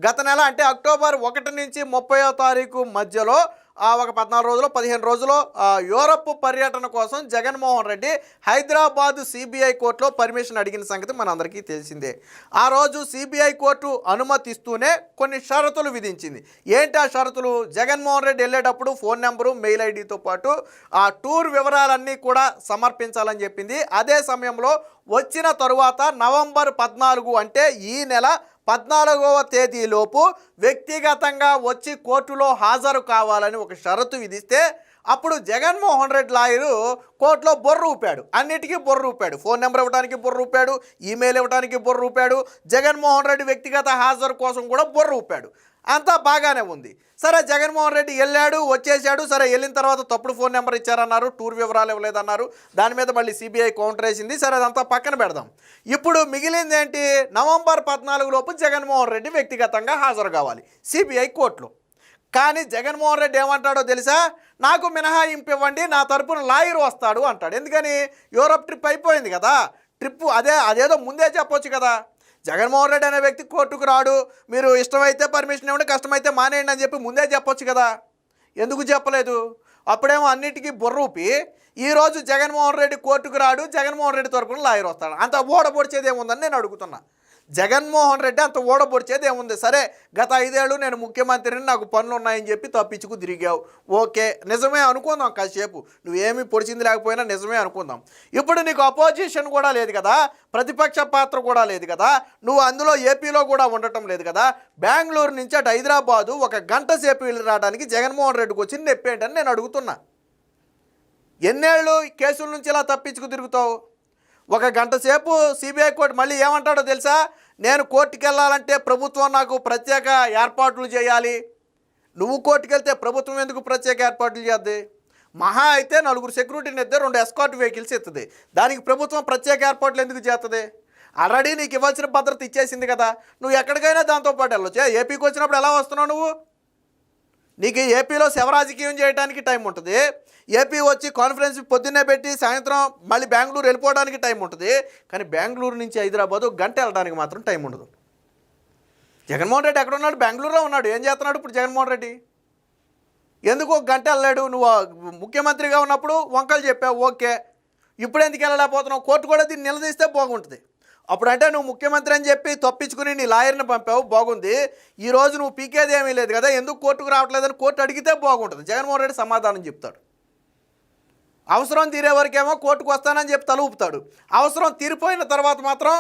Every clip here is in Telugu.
గత నెల అంటే అక్టోబర్ 1 నుంచి 30వ తారీఖు మధ్యలో ఒక 14 రోజులు 15 రోజులు యూరప్ పర్యటన కోసం జగన్మోహన్ రెడ్డి హైదరాబాద్ సిబిఐ కోర్టులో పర్మిషన్ అడిగిన సంగతి మనందరికీ తెలిసిందే. ఆ రోజు సిబిఐ కోర్టు అనుమతిస్తూనే కొన్ని షరతులు విధించింది. ఏంటి ఆ షరతులు? జగన్మోహన్ రెడ్డి వెళ్ళేటప్పుడు ఫోన్ నెంబరు, మెయిల్ ఐడితో పాటు ఆ టూర్ వివరాలన్నీ కూడా సమర్పించాలని చెప్పింది. అదే సమయంలో వచ్చిన తరువాత నవంబర్ 14 అంటే ఈ నెల 14వ తేదీలోపు వ్యక్తిగతంగా వచ్చి కోర్టులో హాజరు కావాలని ఒక షరతు విధిస్తే అప్పుడు జగన్మోహన్ రెడ్డి లాయరు కోర్టులో బొర్రు ఊపాడు. అన్నిటికీ బొర్రు ఊపాడు. ఫోన్ నెంబర్ ఇవ్వడానికి బొర్రు ఊపాడు, ఈమెయిల్ ఇవ్వడానికి బొర్రు ఊపాడు, జగన్మోహన్ రెడ్డి వ్యక్తిగత హాజరు కోసం కూడా బొర్రు ఊపాడు. అంతా బాగానే ఉంది. సరే, జగన్మోహన్ రెడ్డి వెళ్ళాడు, వచ్చేసాడు. సరే, వెళ్ళిన తర్వాత తప్పుడు ఫోన్ నెంబర్ ఇచ్చారన్నారు, టూర్ వివరాలు ఇవ్వలేదన్నారు. దాని మీద మళ్ళీ సిబిఐ కౌంటర్ వేసింది. సరే, అదంతా పక్కన పెడదాం. ఇప్పుడు మిగిలింది ఏంటి? నవంబర్ 14 లోపు జగన్మోహన్ రెడ్డి వ్యక్తిగతంగా హాజరు కావాలి సిబిఐ కోర్టులో. కానీ జగన్మోహన్ రెడ్డి ఏమంటాడో తెలుసా? నాకు మినహాయింపు ఇవ్వండి, నా తరపున లాయర్ వస్తాడు అంటాడు. ఎందుకని? యూరప్ ట్రిప్ అయిపోయింది కదా. ట్రిప్పు అదేదో ముందే చెప్పొచ్చు కదా. జగన్మోహన్ రెడ్డి అనే వ్యక్తి కోర్టుకు రాడు, మీరు ఇష్టమైతే పర్మిషన్ ఇవ్వండి, కష్టమైతే మానేయండి అని చెప్పి ముందే చెప్పొచ్చు కదా. ఎందుకు చెప్పలేదు? అప్పుడేమో అన్నిటికీ బొర్రూపి ఈరోజు జగన్మోహన్ రెడ్డి కోర్టుకు రాడు, జగన్మోహన్ రెడ్డి తరపున లాయర్ వస్తాడు. అంత ఓడబొడిచేది ఏముందని నేను అడుగుతున్నా. జగన్మోహన్ రెడ్డి అంత ఓడబొడిచేది ఏముంది? సరే, గత 5 ఏళ్ళు నేను ముఖ్యమంత్రిని, నాకు పనులు ఉన్నాయని చెప్పి తప్పించుకు తిరిగావు. ఓకే, నిజమే అనుకుందాం. కాసేపు నువ్వేమీ పొడిచింది లేకపోయినా నిజమే అనుకుందాం. ఇప్పుడు నీకు అపోజిషన్ కూడా లేదు కదా, ప్రతిపక్ష పాత్ర కూడా లేదు కదా, నువ్వు అందులో ఏపీలో కూడా ఉండటం లేదు కదా. బెంగళూరు నుంచి అటు హైదరాబాదు 1 గంట సేపు వెళ్ళి రావడానికి జగన్మోహన్ రెడ్డికి వచ్చింది నొప్పేంటని నేను అడుగుతున్నా. ఎన్నేళ్ళు కేసుల నుంచి ఇలా తప్పించుకు తిరుగుతావు? 1 గంట సేపు సిబిఐ కోర్టు మళ్ళీ ఏమంటాడో తెలుసా? నేను కోర్టుకు వెళ్ళాలంటే ప్రభుత్వం నాకు ప్రత్యేక ఏర్పాట్లు చేయాలి. నువ్వు కోర్టుకు వెళ్తే ప్రభుత్వం ఎందుకు ప్రత్యేక ఏర్పాట్లు చేద్ది? మహా అయితే 4 సెక్యూరిటీని ఎత్తే 2 ఎస్కార్ట్ వెహికల్స్ ఎత్తుంది. దానికి ప్రభుత్వం ప్రత్యేక ఏర్పాట్లు ఎందుకు చేస్తుంది? ఆల్రెడీ నీకు ఇవ్వాల్సిన భద్రత ఇచ్చేసింది కదా. నువ్వు ఎక్కడికైనా దాంతోపాటు వెళ్ళొచ్చు. ఏపీకి వచ్చినప్పుడు ఎలా వస్తున్నావు నువ్వు? నీకు ఏపీలో శవరాజకీయం చేయడానికి టైం ఉంటుంది. ఏపీ వచ్చి కాన్ఫరెన్స్ పొద్దున్నే పెట్టి సాయంత్రం మళ్ళీ బెంగళూరు వెళ్ళిపోవడానికి టైం ఉంటుంది. కానీ బెంగళూరు నుంచి హైదరాబాద్ 1 గంట వెళ్ళడానికి మాత్రం టైం ఉండదు. జగన్మోహన్ రెడ్డి ఎక్కడ ఉన్నాడు? బెంగళూరులో ఉన్నాడు. ఏం చేస్తున్నాడు ఇప్పుడు జగన్మోహన్ రెడ్డి? ఎందుకు 1 గంట వెళ్ళాడు? నువ్వు ముఖ్యమంత్రిగా ఉన్నప్పుడు వంకలు చెప్పావు, ఓకే. ఇప్పుడు ఎందుకు వెళ్ళలేకపోతున్నావు? కోర్టు కూడా దీన్ని నిలదీస్తే బాగుంటుంది. అప్పుడంటే నువ్వు ముఖ్యమంత్రి అని చెప్పి తప్పించుకుని నీ లాయర్ని పంపావు, బాగుంది. ఈరోజు నువ్వు పీకేది ఏమీ లేదు కదా, ఎందుకు కోర్టుకు రావట్లేదని కోర్టు అడిగితే బాగుంటుంది. జగన్మోహన్ రెడ్డి సమాధానం చెప్తాడు. అవసరం తీరే వరకేమో కోర్టుకు వస్తానని చెప్పి తల ఊపుతాడు. అవసరం తీరిపోయిన తర్వాత మాత్రం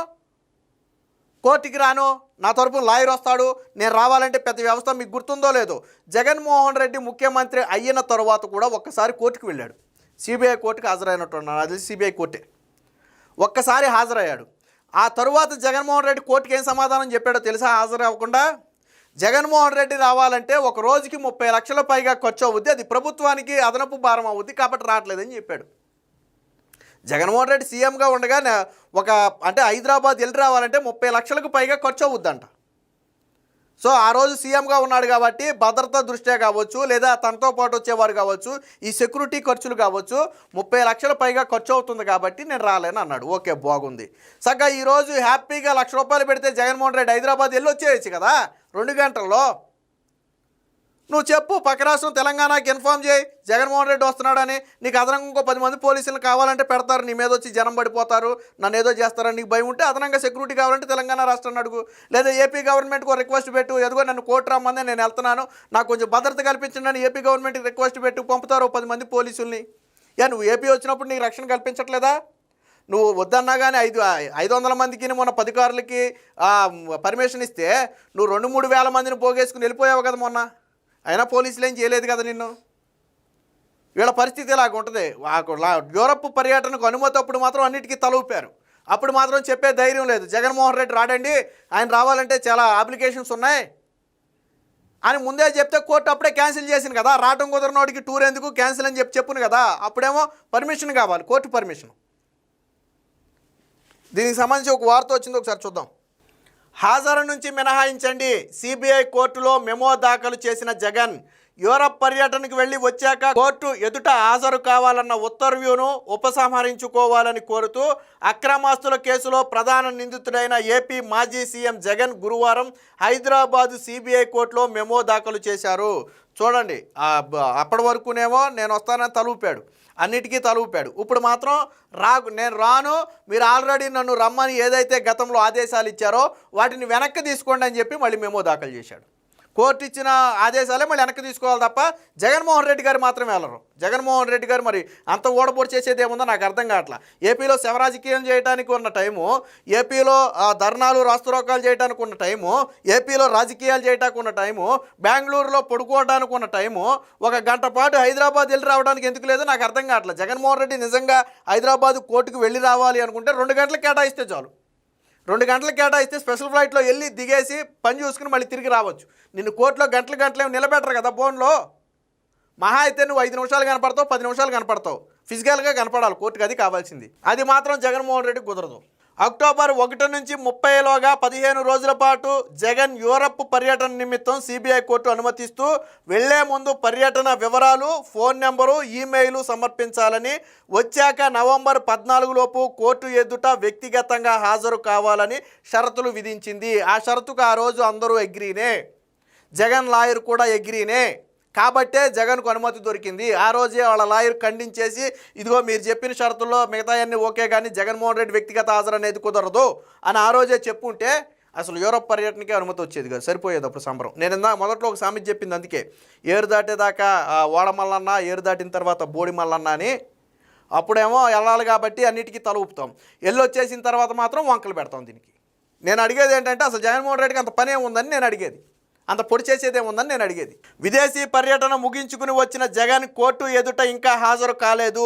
కోర్టుకి రాను, నా తరపున లాయర్ వస్తాడు, నేను రావాలంటే పెద్ద వ్యవస్థ. మీకు గుర్తుందో లేదో, జగన్మోహన్ రెడ్డి ముఖ్యమంత్రి అయిన తర్వాత కూడా ఒక్కసారి కోర్టుకు వెళ్ళాడు. సిబిఐ కోర్టుకు హాజరైనట్టున్నాడు. అది సిబిఐ కోర్టే. ఒక్కసారి హాజరయ్యాడు. ఆ తరువాత జగన్మోహన్ రెడ్డి కోర్టుకి ఏం సమాధానం చెప్పాడో తెలుసా? హాజరు అవ్వకుండా జగన్మోహన్ రెడ్డి రావాలంటే ఒక రోజుకి 30 లక్షల పైగా ఖర్చు అవుద్ది, అది ప్రభుత్వానికి అదనపు భారం అవుద్ది, కాబట్టి రావట్లేదని చెప్పాడు. జగన్మోహన్ రెడ్డి సీఎంగా ఉండగా అంటే హైదరాబాద్ వెళ్ళి రావాలంటే 30 లక్షలకు పైగా ఖర్చు అవుద్దంట. సో ఆ రోజు సీఎంగా ఉన్నాడు కాబట్టి భద్రతా దృష్ట్యా కావచ్చు, లేదా తనతో పాటు వచ్చేవారు కావచ్చు, ఈ సెక్యూరిటీ ఖర్చులు కావచ్చు, 30 లక్షల పైగా ఖర్చు అవుతుంది కాబట్టి నేను రాలేను అన్నాడు. ఓకే, బాగుంది. సగ్గా ఈరోజు హ్యాపీగా 1 లక్ష రూపాయలు పెడితే జగన్మోహన్ రెడ్డి హైదరాబాద్ వెళ్ళి వచ్చేయచ్చు కదా 2 గంటల్లో. నువ్వు చెప్పు, పక్క రాష్ట్రం తెలంగాణకి ఇన్ఫార్మ్ చేయి జగన్మోహన్ రెడ్డి వస్తున్నాడని. నీకు అదనంగా ఇంకో 10 మంది పోలీసులు కావాలంటే పెడతారు, నీ మీద వచ్చి జనం పడిపోతారు, నన్ను ఏదో చేస్తారని నీకు భయం ఉంటే అదనంగా సెక్యూరిటీ కావాలంటే తెలంగాణ రాష్ట్రాన్ని అడుగు, లేదా ఏపీ గవర్నమెంట్కి రిక్వెస్ట్ పెట్టు, ఎదుగో నన్ను కోర్టు రమ్మంది, నేను వెళ్తున్నాను, నాకు కొంచెం భద్రత కల్పించండి అని ఏపీ గవర్నమెంట్కి రిక్వెస్ట్ పెట్టు, పంపుతారు 10 మంది పోలీసుల్ని. నువ్వు ఏపీ వచ్చినప్పుడు నీకు రక్షణ కల్పించట్లేదా? నువ్వు వద్దన్నా కానీ 500 మందికి మొన్న 10 కార్లకి పర్మిషన్ ఇస్తే నువ్వు 2-3 వేల మందిని పోగేసుకుని వెళ్ళిపోయావు కదా మొన్న. అయినా పోలీసులు ఏం చేయలేదు కదా నిన్ను. వీళ్ళ పరిస్థితి ఇలాగ ఉంటుంది. యూరప్ పర్యటనకు అనుమతి అప్పుడు మాత్రం అన్నిటికీ తలూపారు. అప్పుడు మాత్రం చెప్పే ధైర్యం లేదు. జగన్మోహన్ రెడ్డి రాడండి, ఆయన రావాలంటే చాలా అప్లికేషన్స్ ఉన్నాయి అని ముందే చెప్తే కోర్టు అప్పుడే క్యాన్సిల్ చేసింది కదా. రావటం కుదరనోడికి టూర్ ఎందుకు, క్యాన్సిల్ అని చెప్పును కదా. అప్పుడేమో పర్మిషన్ కావాలి, కోర్టు పర్మిషన్. దీనికి సంబంధించి ఒక వార్త వచ్చింది, ఒకసారి చూద్దాం. హాజరు నుంచి మినహాయించండి, సిబిఐ కోర్టులో మెమో దాఖలు చేసిన జగన్. యూరప్ పర్యటనకు వెళ్ళి వచ్చాక కోర్టు ఎదుట హాజరు కావాలన్న ఉత్తర్వును ఉపసంహరించుకోవాలని కోరుతూ అక్రమాస్తుల కేసులో ప్రధాన నిందితుడైన ఏపీ మాజీ సీఎం జగన్ గురువారం హైదరాబాదు సిబిఐ కోర్టులో మెమో దాఖలు చేశారు. చూడండి, అప్పటి వరకునేమో నేను వస్తానని తలూపాడు, అన్నిటికీ తలూపాడు. ఇప్పుడు మాత్రం నేను రాను, మీరు ఆల్రెడీ నన్ను రమ్మని ఏదైతే గతంలో ఆదేశాలు ఇచ్చారో వాటిని వెనక్కి తీసుకోండి అని చెప్పి మళ్ళీ మెమో దాఖలు చేశాడు. కోర్టు ఇచ్చిన ఆదేశాలే మళ్ళీ వెనక్కి తీసుకోవాలి తప్ప జగన్మోహన్ రెడ్డి గారు మాత్రం వెళ్ళరు. జగన్మోహన్ రెడ్డి గారు మరి అంత ఓడబోటు చేసేది ఏముందో నాకు అర్థం కావట్లా. ఏపీలో శవరాజకీయం చేయడానికి ఉన్న టైము, ఏపీలో ధర్నాలు రాస్తారోకాలు చేయడానికి ఉన్న టైము, ఏపీలో రాజకీయాలు చేయడానికి ఉన్న టైము, బెంగళూరులో పడుకోవడానికి ఉన్న టైము, ఒక గంట పాటు హైదరాబాద్ వెళ్ళి రావడానికి ఎందుకు లేదో నాకు అర్థం కావట్లా. జగన్మోహన్ రెడ్డి నిజంగా హైదరాబాద్ కోర్టుకు వెళ్ళి రావాలి అనుకుంటే 2 గంటలు కేటాయిస్తే చాలు. 2 గంటలు కేటాయిస్తే స్పెషల్ ఫ్లైట్లో వెళ్ళి దిగేసి పని చూసుకుని మళ్ళీ తిరిగి రావచ్చు. నిన్ను కోర్టులో గంటలు నిలబెట్టరు కదా. ఫోన్లో మహా అయితే నువ్వు 5 నిమిషాలు కనపడతావు, 10 నిమిషాలు కనపడతావు, ఫిజికల్గా కనపడాలి కోర్టుకు. అది కావాల్సింది. అది మాత్రం జగన్మోహన్ రెడ్డి కుదరదు. అక్టోబర్ 1 నుంచి 30లోగా 15 రోజుల పాటు జగన్ యూరప్ పర్యటన నిమిత్తం సిబిఐ కోర్టు అనుమతిస్తూ వెళ్లే ముందు పర్యటన వివరాలు, ఫోన్ నెంబరు, ఈమెయిల్ సమర్పించాలని, వచ్చాక నవంబర్ 14లోపు కోర్టు ఎదుట వ్యక్తిగతంగా హాజరు కావాలని షరతులు విధించింది. ఆ షరతుకు ఆ రోజు అందరూ అగ్రీనే, జగన్ లాయర్ కూడా అగ్రీనే. కాబట్టే జగన్కు అనుమతి దొరికింది. ఆ రోజే వాళ్ళ లాయర్ ఖండించేసి ఇదిగో మీరు చెప్పిన షరతుల్లో మిగతాయన్నీ ఓకే కానీ జగన్మోహన్ రెడ్డి వ్యక్తిగత హాజరు అనేది కుదరదు అని ఆ రోజే చెప్పుంటే అసలు యూరప్ పర్యటనకి అనుమతి వచ్చేది కదా, సరిపోయేది అప్పుడు సంబరం. నేను మొదట్లో ఒక సామెత చెప్పింది, అందుకే ఏరు దాటేదాకా ఓడ మల్లన్న, ఏరు దాటిన తర్వాత బోడి మల్లన్న అని. అప్పుడేమో వెళ్ళాలి కాబట్టి అన్నిటికీ తల ఊపుతాం, వచ్చేసిన తర్వాత మాత్రం వంకలు పెడతాం. దీనికి నేను అడిగేది ఏంటంటే అసలు జగన్మోహన్ రెడ్డికి అంత పని ఏముందని నేను అడిగేది, అంత పొడి చేసేదేముందని నేను అడిగేది. విదేశీ పర్యటన ముగించుకుని వచ్చిన జగన్ కోర్టు ఎదుట ఇంకా హాజరు కాలేదు.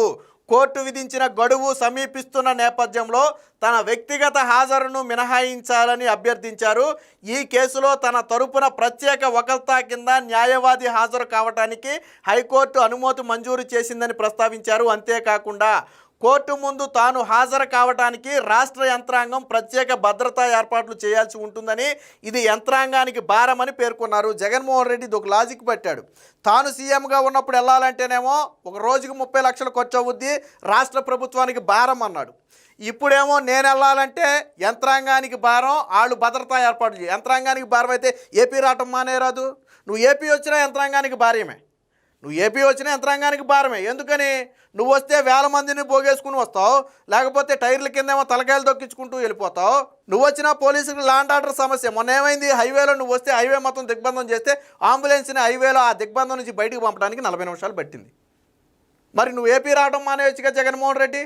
కోర్టు విధించిన గడువు సమీపిస్తున్న నేపథ్యంలో తన వ్యక్తిగత హాజరును మినహాయించాలని అభ్యర్థించారు. ఈ కేసులో తన తరపున ప్రత్యేక వకల్తా కింద న్యాయవాది హాజరు కావడానికి హైకోర్టు అనుమతి మంజూరు చేసిందని ప్రస్తావించారు. అంతేకాకుండా కోర్టు ముందు తాను హాజరు కావడానికి రాష్ట్ర యంత్రాంగం ప్రత్యేక భద్రతా ఏర్పాట్లు చేయాల్సి ఉంటుందని, ఇది యంత్రాంగానికి భారమని పేర్కొన్నారు. జగన్మోహన్ రెడ్డి ఇది ఒక లాజిక్ పెట్టాడు. తాను సీఎంగా ఉన్నప్పుడు వెళ్ళాలంటేనేమో ఒక రోజుకి 30 లక్షలు ఖర్చు అవుద్ది, రాష్ట్ర ప్రభుత్వానికి భారం అన్నాడు. ఇప్పుడేమో నేను వెళ్ళాలంటే యంత్రాంగానికి భారం, వాళ్ళు భద్రతా ఏర్పాట్లు చేయాలి. యంత్రాంగానికి భారం అయితే ఏపీ రావటం మానేరాదు. నువ్వు ఏపీ వచ్చినా యంత్రాంగానికి భార్యమే, నువ్వు ఏపీ వచ్చిన యంత్రాంగానికి భారమే. ఎందుకని? నువ్వు వస్తే వేల మందిని పోగేసుకుని వస్తావు, లేకపోతే టైర్ల కిందేమో తలకాయలు దొక్కించుకుంటూ వెళ్ళిపోతావు. నువ్వు వచ్చిన పోలీసులకు ల్యాండ్ ఆర్డర్ సమస్య. మొన్న ఏమైంది, హైవేలో నువ్వు వస్తే హైవే మొత్తం దిగ్బంధం చేస్తే అంబులెన్స్ని హైవేలో ఆ దిగ్బంధం నుంచి బయటకు పంపడానికి 40 నిమిషాలు పట్టింది. మరి నువ్వు ఏపీ రావడం మానేయచ్చుగా జగన్మోహన్ రెడ్డి.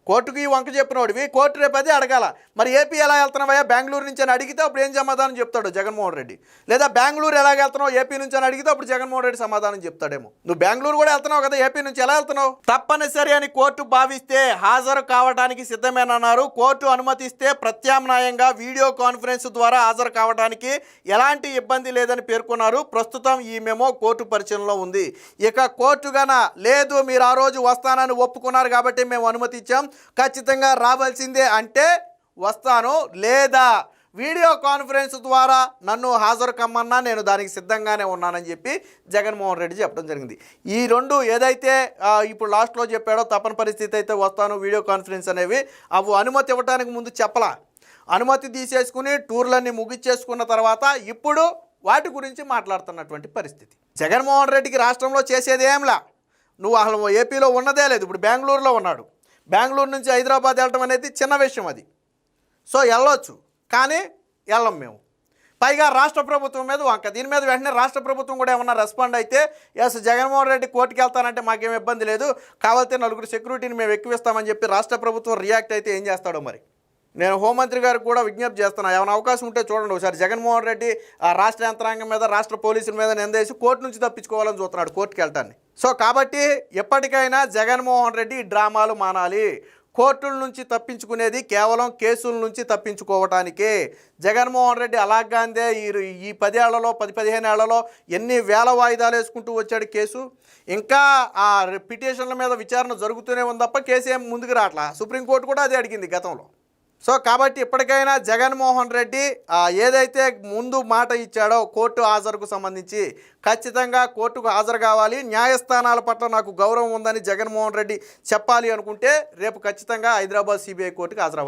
కోర్టుకి వంక చెప్పినోడివి, కోర్టు రేపు అదే అడగాల. మరి ఏపీ ఎలా వెళ్తున్నావా బెంగళూరు నుంచి అని అడిగితే అప్పుడు ఏం సమాధానం చెప్తాడు జగన్మోహన్ రెడ్డి. లేదా బెంగళూరు ఎలాగ వెళ్తున్నావు ఏపీ నుంచి అని అడిగితే అప్పుడు జగన్మోహన్ రెడ్డి సమాధానం చెప్తాడేమో. నువ్వు బెంగళూరు కూడా వెళ్తున్నావు కదా, ఏపీ నుంచి ఎలా వెళ్తున్నావు? తప్పనిసరి అని కోర్టు భావిస్తే హాజరు కావడానికి సిద్ధమేనన్నారు. కోర్టు అనుమతిస్తే ప్రత్యామ్నాయంగా వీడియో కాన్ఫరెన్స్ ద్వారా హాజరు కావడానికి ఎలాంటి ఇబ్బంది లేదని పేర్కొన్నారు. ప్రస్తుతం ఈ మెమో కోర్టు పరిశీలనలో ఉంది. ఇక కోర్టు గన లేదు, మీరు ఆ రోజు వస్తానని ఒప్పుకున్నారు కాబట్టి మేము అనుమతించాం, ఖచ్చితంగా రావాల్సిందే అంటే వస్తాను, లేదా వీడియో కాన్ఫరెన్స్ ద్వారా నన్ను హాజరు కమ్మన్నా నేను దానికి సిద్ధంగానే ఉన్నానని చెప్పి జగన్మోహన్ రెడ్డి చెప్పడం జరిగింది. ఈ రెండు ఏదైతే ఇప్పుడు లాస్ట్లో చెప్పాడో తప్పని పరిస్థితి అయితే వస్తాను వీడియో కాన్ఫరెన్స్ అనేవి, అవి అనుమతి ఇవ్వడానికి ముందు చెప్పలా. అనుమతి తీసేసుకుని టూర్లన్నీ ముగిచ్చేసుకున్న తర్వాత ఇప్పుడు వాటి గురించి మాట్లాడుతున్నటువంటి పరిస్థితి. జగన్మోహన్ రెడ్డికి రాష్ట్రంలో చేసేది ఏంలా, నువ్వు అసలు ఏపీలో ఉన్నదే లేదు. ఇప్పుడు బెంగళూరులో ఉన్నాడు, బెంగళూరు నుంచి హైదరాబాద్ వెళ్ళటం అనేది చిన్న విషయం అది. సో వెళ్ళొచ్చు, కానీ వెళ్ళం మేము. పైగా రాష్ట్ర ప్రభుత్వం మీద వంక. దీని మీద వెంటనే రాష్ట్ర ప్రభుత్వం కూడా ఏమన్నా రెస్పాండ్ అయితే ఎస్ జగన్మోహన్ రెడ్డి కోర్టుకి వెళ్తానంటే మాకేం ఇబ్బంది లేదు, కావాలంటే 4 సెక్యూరిటీని మేము ఎక్కువిస్తామని చెప్పి రాష్ట్ర ప్రభుత్వం రియాక్ట్ అయితే ఏం చేస్తాడో మరి. నేను హోంమంత్రి గారికి కూడా విజ్ఞప్తి చేస్తున్నా, ఏమైనా అవకాశం ఉంటే చూడండి ఒకసారి. జగన్మోహన్ రెడ్డి ఆ రాష్ట్ర యంత్రాంగం మీద, రాష్ట్ర పోలీసుల మీద నిందేసి కోర్టు నుంచి తప్పించుకోవాలని చూస్తున్నాడు, కోర్టుకి వెళ్ళటాన్ని. సో కాబట్టి ఎప్పటికైనా జగన్మోహన్ రెడ్డి డ్రామాలు మానాలి. కోర్టుల నుంచి తప్పించుకునేది కేవలం కేసుల నుంచి తప్పించుకోవటానికే. జగన్మోహన్ రెడ్డి అలాగాందే ఈ 10 ఏళ్లలో 10-15 ఏళ్లలో ఎన్ని వేల వాయిదాలు వేసుకుంటూ వచ్చాడు కేసు. ఇంకా ఆ పిటిషన్ల మీద విచారణ జరుగుతూనే ఉంది తప్ప కేసు ఏం ముందుకు రావట్లా. సుప్రీంకోర్టు కూడా అదే అడిగింది గతంలో. సో కాబట్టి ఇప్పటికైనా జగన్మోహన్ రెడ్డి ఏదైతే ముందు మాట ఇచ్చాడో కోర్టు హాజరుకు సంబంధించి ఖచ్చితంగా కోర్టుకు హాజరు కావాలి, న్యాయస్థానాల పట్ల నాకు గౌరవం ఉందని జగన్మోహన్ రెడ్డి చెప్పాలి అనుకుంటే రేపు ఖచ్చితంగా హైదరాబాద్ సిబిఐ కోర్టుకు హాజరవ్వాలి.